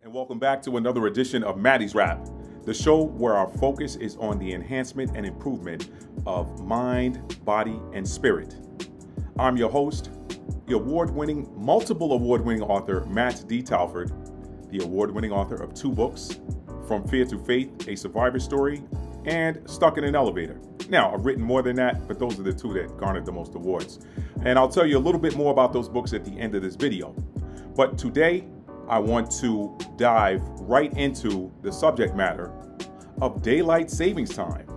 And welcome back to another edition of Maddie's Rap, the show where our focus is on the enhancement and improvement of mind, body, and spirit. I'm your host, the multiple award-winning author, Matt D. Talford, the award-winning author of 2 books, From Fear to Faith, A Survivor Story, and Stuck in an Elevator. Now, I've written more than that, but those are the 2 that garnered the most awards. And I'll tell you a little bit more about those books at the end of this video. But today, I want to dive right into the subject matter of daylight savings time.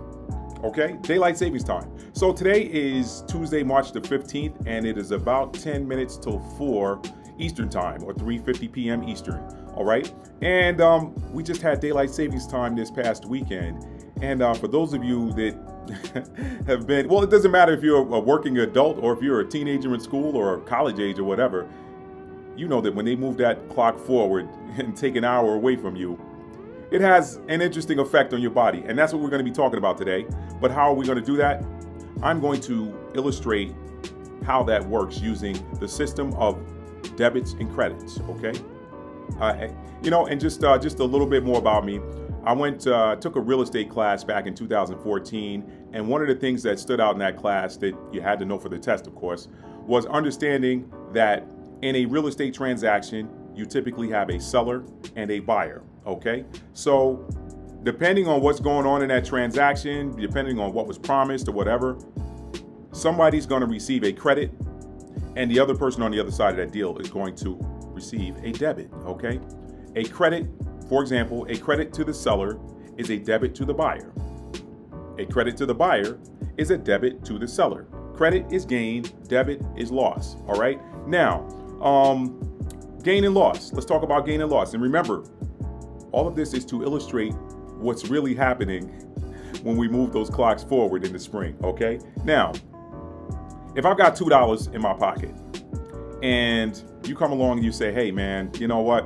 Okay, daylight savings time. So today is Tuesday, March the 15th, and it is about 10 minutes till 4 Eastern time, or 3:50 p.m. Eastern. All right, and we just had daylight savings time this past weekend. And for those of you that have been, well, it doesn't matter if you're a working adult or if you're a teenager in school or college age or whatever. You know that when they move that clock forward and take an hour away from you, it has an interesting effect on your body. And that's what we're going to be talking about today. But how are we going to do that? I'm going to illustrate how that works using the system of debits and credits, okay? And just a little bit more about me. I took a real estate class back in 2014. And one of the things that stood out in that class that you had to know for the test, of course, was understanding that in a real estate transaction, you typically have a seller and a buyer, okay? So depending on what's going on in that transaction, depending on what was promised or whatever, somebody's going to receive a credit and the other person on the other side of that deal is going to receive a debit, okay? A credit, for example, a credit to the seller is a debit to the buyer. A credit to the buyer is a debit to the seller. Credit is gain, debit is loss, all right? Now, gain and loss. Let's talk about gain and loss. And remember, all of this is to illustrate what's really happening when we move those clocks forward in the spring, okay? Now, if I've got $2 in my pocket and you come along and you say, hey man, you know what?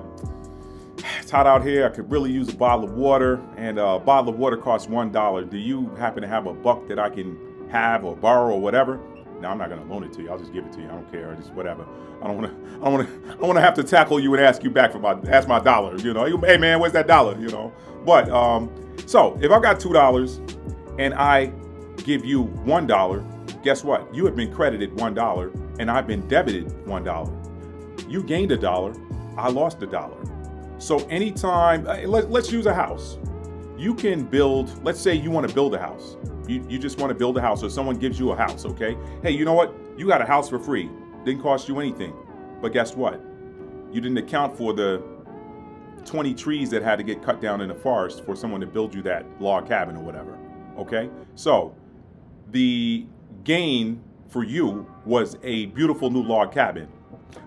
It's hot out here. I could really use a bottle of water, and a bottle of water costs $1. Do you happen to have a buck that I can have or borrow or whatever? No, I'm not going to loan it to you. I'll just give it to you. I don't care. Just whatever. I don't want to have to tackle you and ask you back for ask my dollar. You know, hey man, where's that dollar? You know. But so if I've got $2 and I give you $1, guess what? You have been credited $1 and I've been debited $1. You gained $1. I lost $1. So anytime, let's use a house. You can build. Let's say you want to build a house. You just want to build a house, or someone gives you a house, okay? Hey, you know what? You got a house for free. Didn't cost you anything. But guess what? You didn't account for the 20 trees that had to get cut down in the forest for someone to build you that log cabin or whatever, okay? So the gain for you was a beautiful new log cabin,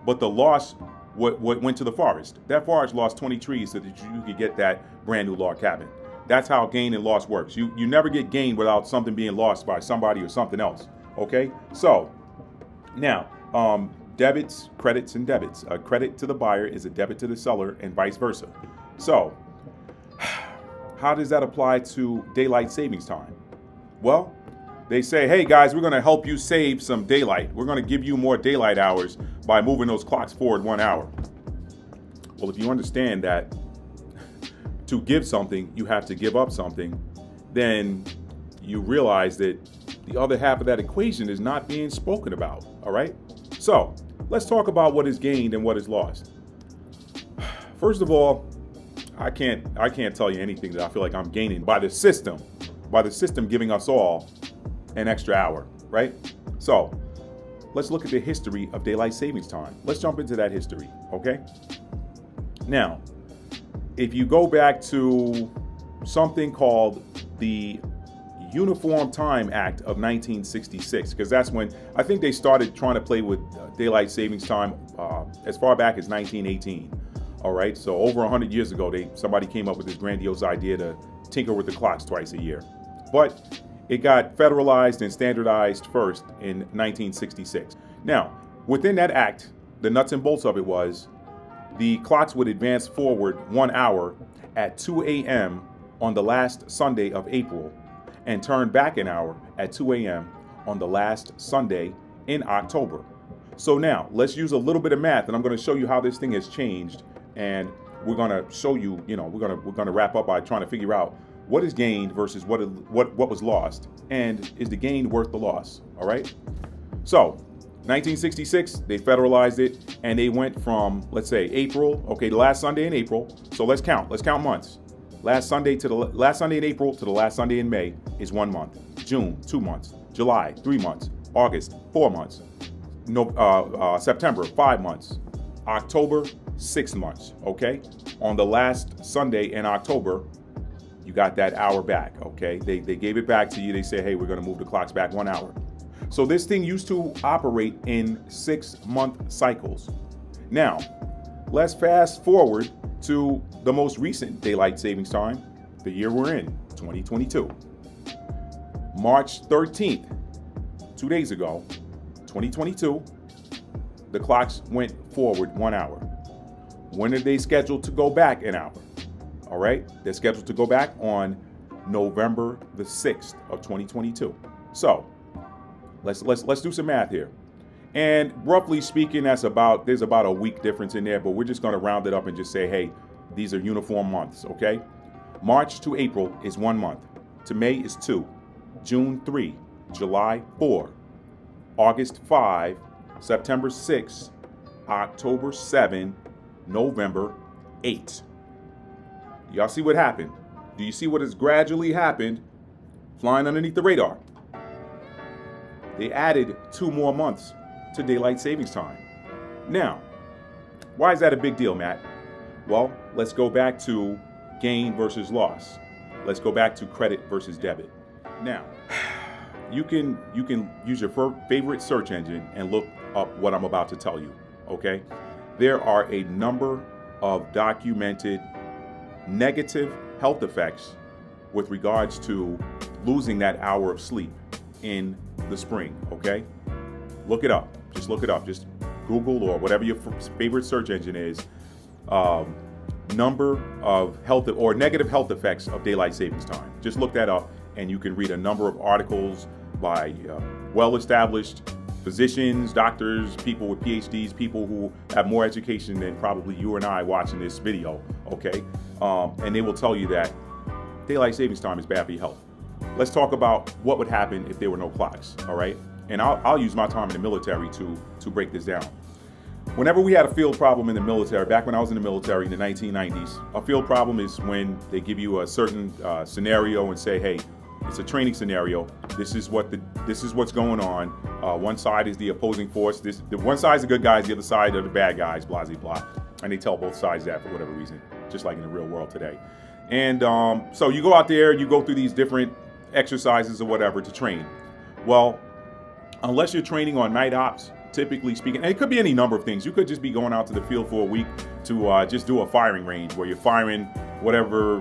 but the loss what went to the forest. That forest lost 20 trees so that you could get that brand new log cabin. That's how gain and loss works. You never get gain without something being lost by somebody or something else, okay? So now, debits, credits, and debits. A credit to the buyer is a debit to the seller and vice versa. So how does that apply to daylight savings time? Well, they say, hey guys, we're going to help you save some daylight. We're going to give you more daylight hours by moving those clocks forward 1 hour. Well, if you understand that to give something, you have to give up something, then you realize that the other half of that equation is not being spoken about, all right? So let's talk about what is gained and what is lost. First of all, I can't tell you anything that I feel like I'm gaining by the system giving us all an extra hour, right? So let's look at the history of daylight savings time. Let's jump into that history, okay? Now, if you go back to something called the Uniform Time Act of 1966, because that's when I think they started trying to play with daylight savings time as far back as 1918. All right, so over 100 years ago, somebody came up with this grandiose idea to tinker with the clocks twice a year. But it got federalized and standardized first in 1966. Now, within that act, the nuts and bolts of it was the clocks would advance forward 1 hour at 2 a.m. on the last Sunday of April and turn back an hour at 2 a.m. on the last Sunday in October. So now let's use a little bit of math, and I'm going to show you how this thing has changed. And we're going to show you, we're going to wrap up by trying to figure out what is gained versus what was lost, and is the gain worth the loss? All right. So 1966, they federalized it, and they went from, let's say, April, okay, the last Sunday in April. So let's count months. Last Sunday in April to the last Sunday in May is 1 month. June, 2 months. July, 3 months. August, 4 months. September, 5 months. October, 6 months. Okay. On the last Sunday in October, you got that hour back. Okay. They gave it back to you. They said, hey, we're going to move the clocks back 1 hour. So this thing used to operate in 6-month cycles. Now, let's fast forward to the most recent daylight savings time, the year we're in, 2022. March 13th, 2 days ago, 2022, the clocks went forward 1 hour. When are they scheduled to go back an hour? All right, they're scheduled to go back on November the 6th of 2022. So let's do some math here. And roughly speaking, there's about a week difference in there, but we're just going to round it up and just say, hey, these are uniform months, okay? March to April is 1 month. To May is 2. June 3. July 4. August 5. September 6. October 7. November 8. Y'all see what happened? Do you see what has gradually happened flying underneath the radar? They added 2 more months to daylight savings time. Now, why is that a big deal, Matt? Well, let's go back to gain versus loss. Let's go back to credit versus debit. Now, you can use your favorite search engine and look up what I'm about to tell you, okay? There are a number of documented negative health effects with regards to losing that hour of sleep in the spring, okay? Look it up. Just look it up. Just Google or whatever your favorite search engine is. Number of health or negative health effects of daylight savings time. Just look that up, and you can read a number of articles by well-established physicians, doctors, people with PhDs, people who have more education than probably you and I watching this video, okay? And they will tell you that daylight savings time is bad for your health. Let's talk about what would happen if there were no clocks, all right? And I'll use my time in the military to break this down. Whenever we had a field problem in the military, back when I was in the military in the 1990s, a field problem is when they give you a certain scenario and say, hey, it's a training scenario. This is what's going on. One side is the opposing force. The one side is the good guys, the other side are the bad guys, blah, blah, blah. And they tell both sides that for whatever reason, just like in the real world today. And so you go out there and you go through these different exercises or whatever to train. Well, unless you're training on night ops, typically speaking, and it could be any number of things. You could just be going out to the field for a week to just do a firing range where you're firing whatever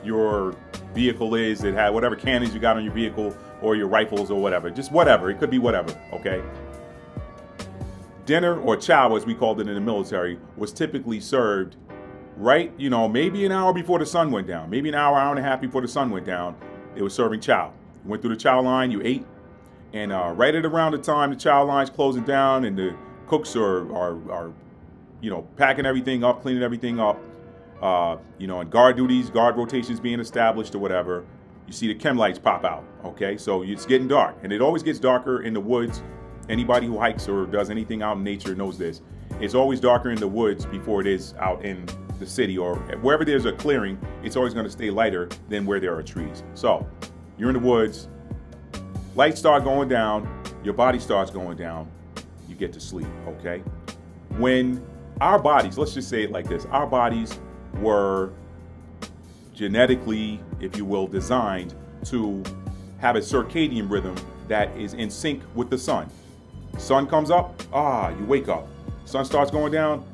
your vehicle is. It had whatever cannons you got on your vehicle or your rifles or whatever. Just whatever. It could be whatever, okay? Dinner or chow, as we called it in the military, was typically served right, maybe an hour before the sun went down. Maybe an hour, hour and a half before the sun went down. They were serving chow. You went through the chow line, you ate, and right at around the time the chow line's closing down and the cooks are packing everything up, cleaning everything up, and guard duties, guard rotations being established or whatever, you see the chem lights pop out, okay? So it's getting dark, and it always gets darker in the woods. Anybody who hikes or does anything out in nature knows this. It's always darker in the woods before it is out in the city, or wherever there's a clearing, it's always going to stay lighter than where there are trees. So you're in the woods, lights start going down, your body starts going down, you get to sleep, okay? When our bodies, let's just say it like this, our bodies were genetically, if you will, designed to have a circadian rhythm that is in sync with the sun. Sun comes up, you wake up. Sun starts going down,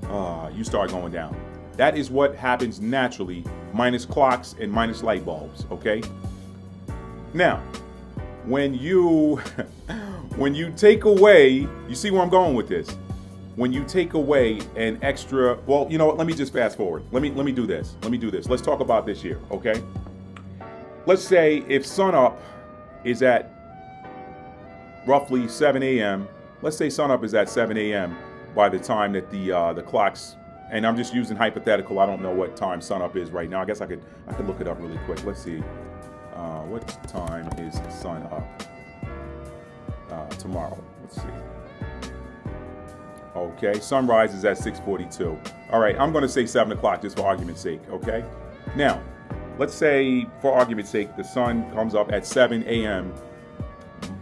you start going down. That is what happens naturally, minus clocks and minus light bulbs, okay? Now, when you take away, you see where I'm going with this? When you take away an extra, well, you know what, let me just fast forward. Let me do this. Let's talk about this year, okay? Let's say if sun up is at roughly 7 a.m. let's say sunup is at 7 a.m. by the time that the clocks, and I'm just using hypothetical. I don't know what time sunup is right now. I guess I could look it up really quick. Let's see. What time is sun up tomorrow? Let's see. Okay, sunrise is at 6:42. All right, I'm going to say 7 o'clock just for argument's sake, okay? Now, let's say, for argument's sake, the sun comes up at 7 a.m.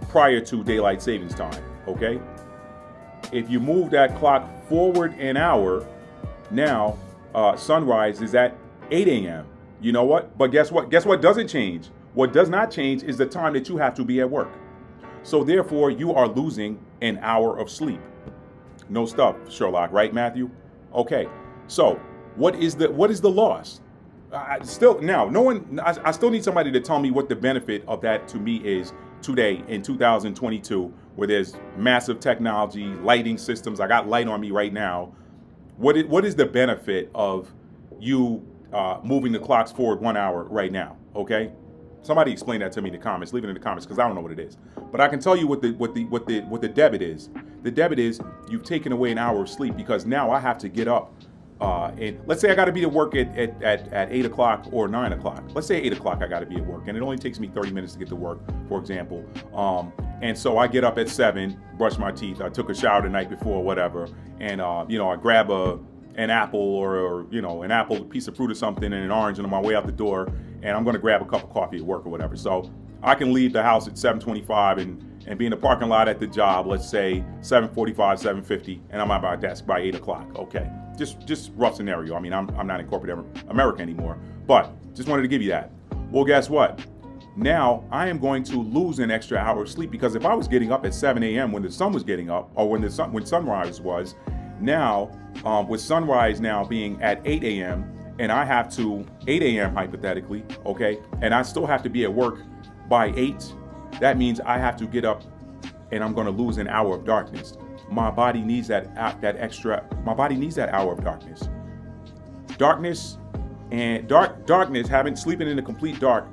prior to daylight savings time, okay? If you move that clock forward an hour, now sunrise is at 8 a.m. You know what? But guess what? Guess what doesn't change? What does not change is the time that you have to be at work. So therefore, you are losing an hour of sleep. No stuff, Sherlock, right, Matthew? Okay. So what is the loss? I still need somebody to tell me what the benefit of that to me is today in 2022, where there's massive technology, lighting systems. I got light on me right now. What is the benefit of you moving the clocks forward 1 hour right now? Okay. Somebody explain that to me in the comments. Leave it in the comments because I don't know what it is. But I can tell you what the debit is. The debit is you've taken away an hour of sleep because now I have to get up. And let's say I got to be at work at 8 o'clock or 9 o'clock. Let's say 8 o'clock I got to be at work, and it only takes me 30 minutes to get to work, for example. And so I get up at 7, brush my teeth. I took a shower the night before, or whatever, and I grab an apple or an apple, a piece of fruit or something, and an orange, and on my way out the door, and I'm going to grab a cup of coffee at work or whatever. So I can leave the house at 7:25 and be in the parking lot at the job, let's say 7:45, 7:50, and I'm at my desk by 8 o'clock. Okay, just rough scenario. I mean, I'm not in corporate America anymore, but just wanted to give you that. Well, guess what? Now I am going to lose an extra hour of sleep because if I was getting up at 7 a.m. when the sun was getting up, or when sunrise was, now with sunrise now being at 8 a.m. and I have to 8 a.m. hypothetically, okay, and I still have to be at work by 8. That means I have to get up and I'm going to lose an hour of darkness. My body needs that extra. My body needs that hour of darkness. Darkness, sleeping in the complete dark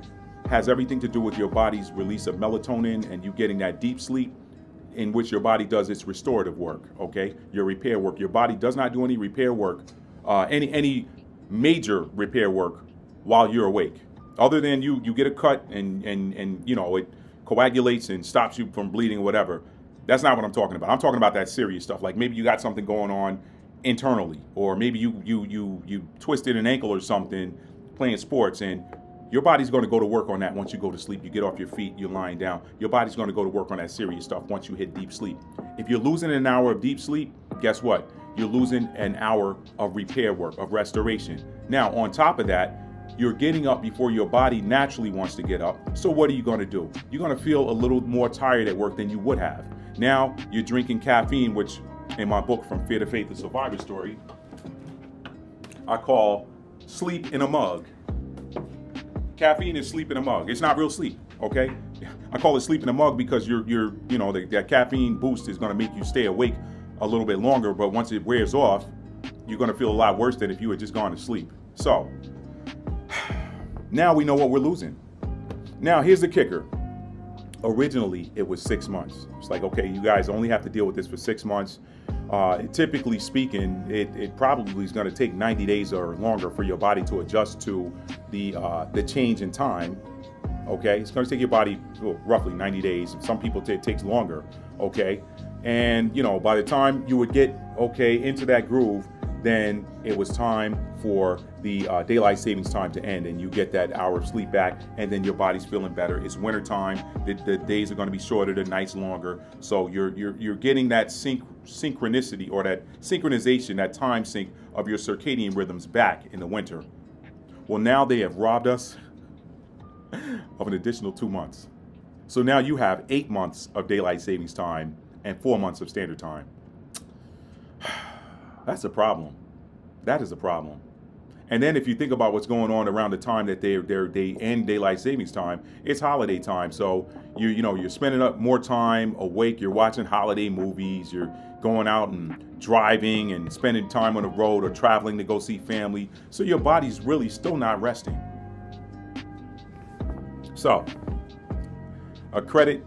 has everything to do with your body's release of melatonin and you getting that deep sleep in which your body does its restorative work, okay? Your repair work. Your body does not do any repair work, any major repair work while you're awake. Other than you get a cut and it coagulates and stops you from bleeding or whatever. That's not what I'm talking about. I'm talking about that serious stuff. Like maybe you got something going on internally, or maybe you twisted an ankle or something playing sports, and your body's going to go to work on that once you go to sleep. You get off your feet, you're lying down. Your body's going to go to work on that serious stuff once you hit deep sleep. If you're losing an hour of deep sleep, guess what? You're losing an hour of repair work, of restoration. Now, on top of that, you're getting up before your body naturally wants to get up. So what are you going to do? You're going to feel a little more tired at work than you would have. Now you're drinking caffeine, which in my book, From Fear to Faith, The Survivor Story, I call sleep in a mug. Caffeine is sleep in a mug. It's not real sleep, okay? I call it sleep in a mug because that caffeine boost is going to make you stay awake a little bit longer, but once it wears off, you're going to feel a lot worse than if you had just gone to sleep. So now we know what we're losing. Now here's the kicker. Originally, it was 6 months. It's like, okay, you guys only have to deal with this for 6 months. Typically speaking, it probably is going to take 90 days or longer for your body to adjust to the change in time. Okay, it's going to take your body roughly 90 days. Some people it takes longer. Okay, and by the time you would get into that groove, then it was time for the daylight savings time to end, and you get that hour of sleep back, and then your body's feeling better. It's winter time. The days are going to be shorter, the nights longer. So you're getting that synchronicity, or that synchronization, that time sync of your circadian rhythms back in the winter. Well, now they have robbed us of an additional 2 months. So now you have 8 months of daylight savings time and 4 months of standard time. That's a problem. That is a problem. And then if you think about what's going on around the time that they end daylight savings time, it's holiday time. So you're spending up more time awake. You're watching holiday movies. You're going out and driving and spending time on the road or traveling to go see family. So your body's really still not resting. So a credit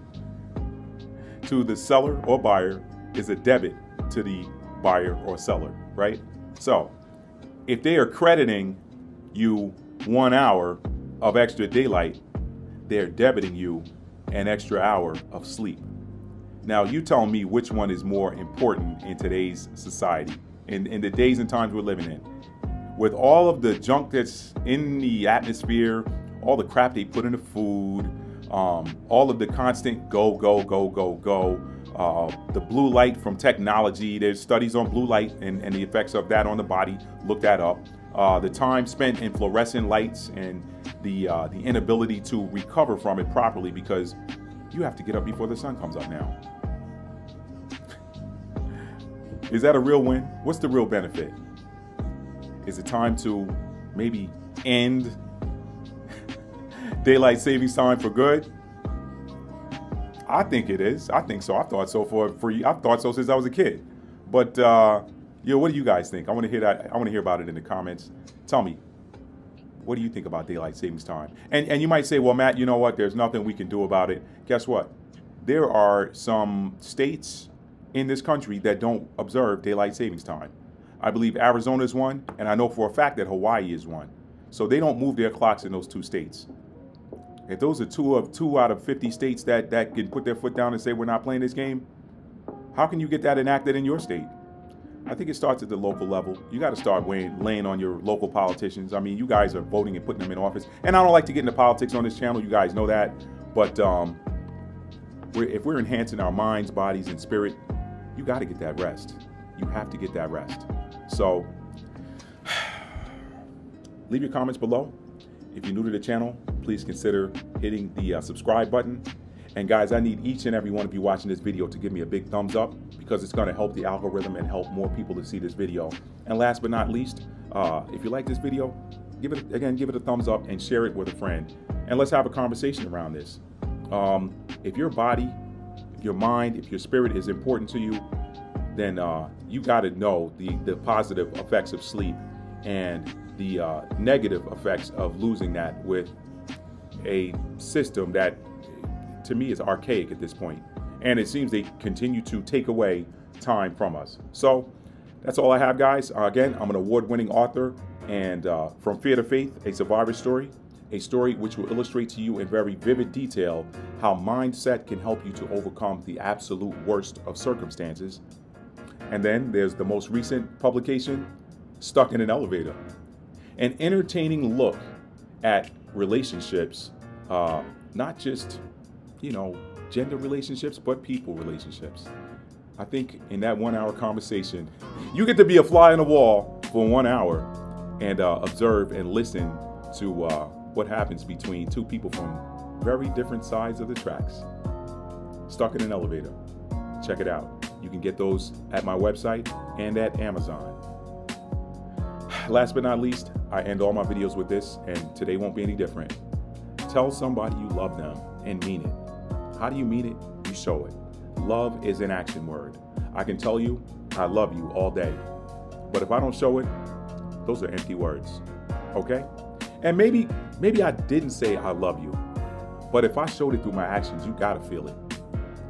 to the seller or buyer is a debit to the buyer or seller, right? So if they are crediting you 1 hour of extra daylight, they're debiting you an extra hour of sleep. Now, you tell me which one is more important in today's society, in the days and times we're living in. With all of the junk that's in the atmosphere, all the crap they put in the food, all of the constant go, go, go, go, go, the blue light from technology. There's studies on blue light and the effects of that on the body. Look that up. The time spent in fluorescent lights and the inability to recover from it properly because you have to get up before the sun comes up now. Is that a real win? What's the real benefit? Is it time to maybe end daylight savings time for good? I think it is. I think so. I thought so I've thought so since I was a kid. But what do you guys think? I want to hear that. I want to hear about it in the comments. Tell me, what do you think about daylight savings time? And you might say, well, Matt, you know what? There's nothing we can do about it. Guess what? There are some states in this country that don't observe daylight savings time. I believe Arizona is one, and I know for a fact that Hawaii is one. So they don't move their clocks in those two states. If those are two out of 50 states that can put their foot down and say we're not playing this game, how can you get that enacted in your state? I think it starts at the local level. You got to start laying on your local politicians. I mean, you guys are voting and putting them in office. And I don't like to get into politics on this channel. You guys know that. But if we're enhancing our minds, bodies, and spirit, you got to get that rest. You have to get that rest. So leave your comments below. If you're new to the channel, please consider hitting the subscribe button. And guys, I need each and every one of you watching this video to give me a big thumbs up because it's going to help the algorithm and help more people to see this video. And last but not least, if you like this video, give it a thumbs up and share it with a friend. And let's have a conversation around this. If your body, if your mind, if your spirit is important to you, then you got to know the positive effects of sleep and the negative effects of losing that with a system that to me is archaic at this point. And it seems they continue to take away time from us. So that's all I have, guys. Again, I'm an award-winning author, and From Fear to Faith, a survivor story, a story which will illustrate to you in very vivid detail how mindset can help you to overcome the absolute worst of circumstances. And then there's the most recent publication, Stuck in an Elevator, an entertaining look at relationships, not just, gender relationships, but people relationships. I think in that 1 hour conversation, you get to be a fly on the wall for 1 hour and observe and listen to what happens between two people from very different sides of the tracks. Stuck in an Elevator. Check it out. You can get those at my website and at Amazon. Last but not least, I end all my videos with this, and today won't be any different. Tell somebody you love them and mean it. How do you mean it? You show it. Love is an action word. I can tell you I love you all day, but if I don't show it, those are empty words. Okay? And maybe I didn't say I love you, but if I showed it through my actions, you gotta feel it.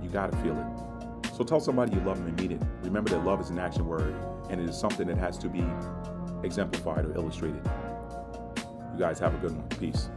You gotta feel it. So tell somebody you love them and mean it. Remember that love is an action word, and it is something that has to be exemplified or illustrated. You guys have a good one. Peace.